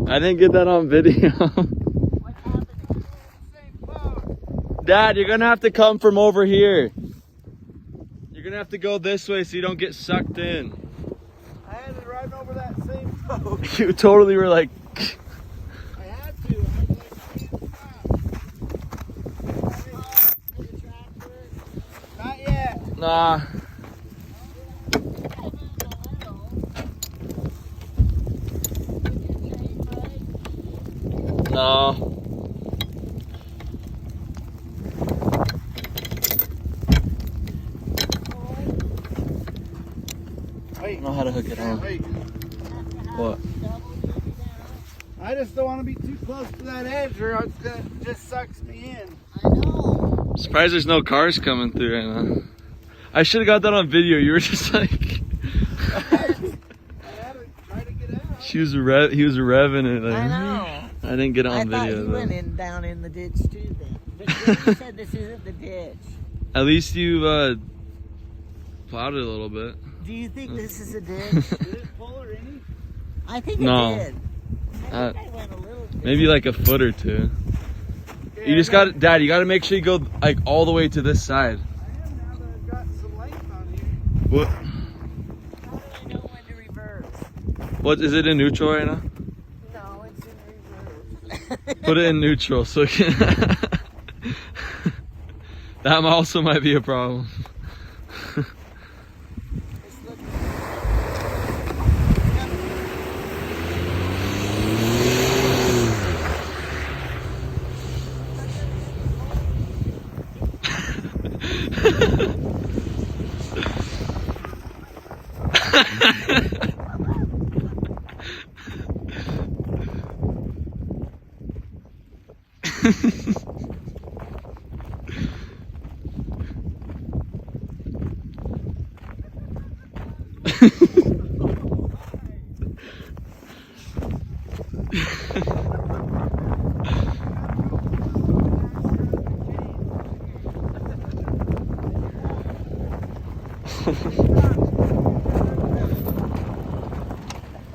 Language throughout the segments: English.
I didn't get that on video. What's happening? Dad, you're gonna have to come from over here. You're gonna have to go this way so you don't get sucked in. I had to ride over that same boat. You totally were like... I had to. I was like, I can't stop. Not yet. Nah. No. I don't know how to hook it on. Wait. What? I just don't want to be too close to that edge or it's gonna just sucks me in. I know. I'm surprised there's no cars coming through right now. I should have got that on video. You were just like... I had to try to get out. he was revving it. Like, I know. I didn't get on I video thought you though. went down in the ditch too then. But then you said this isn't the ditch. At least you plowed it a little bit. Do you think this is a ditch? Did it pull or any? I think No. it did. I think I went a little bit. Maybe like a foot or two. Okay, You just got to, Dad, you got to make sure you go like all the way to this side. I am now that I've got some length on here. What? How do I know when to reverse? What is it in neutral right now? No, it's in reverse. Put it in neutral so it can that also might be a problem. It's looking-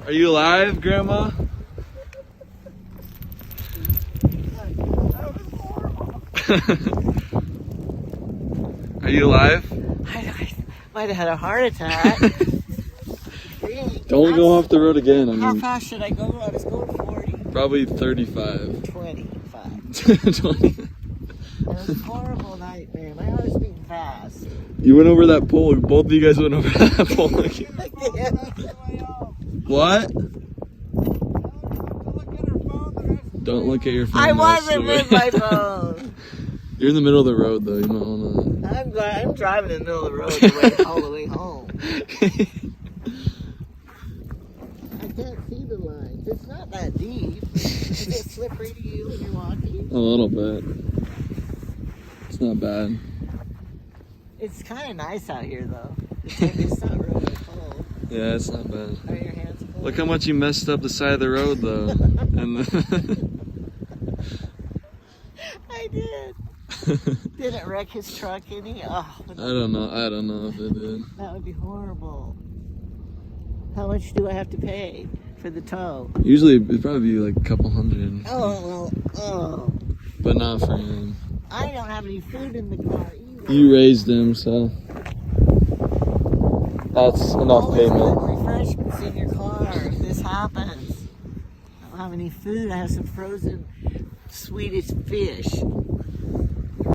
Are you alive, Grandma? That was horrible. Are you alive? I might have had a heart attack. Don't go off the road again. I How mean, fast should I go? I was going 40. probably 35. 25. 20. It was a horrible nightmare. My heart was beating fast. You went over that pole. Both of you guys went over that pole. That's the way off. What? Look at her phone. The rest Don't look at your phone. I that's wasn't the way- with my phone. You're in the middle of the road, though. You might want I'm driving in the middle of the road all the way home. to. I can't see the lines. It's not that deep. Is it slippery to you when you're walking? A little bit. It's not bad. It's kind of nice out here, though. It's not really cold. Yeah, it's not bad. Are your hands cold? Look how much you messed up the side of the road, though. And I did. Did it wreck his truck any? Oh, I don't know. I don't know if it did. that would be horrible. How much do I have to pay for the tow? Usually it'd probably be like a couple hundred, Oh, well, but not for him. I don't have any food in the car either. You raised him, so that's enough Always payment. put refreshments in your car if this happens. I don't have any food. I have some frozen Swedish fish.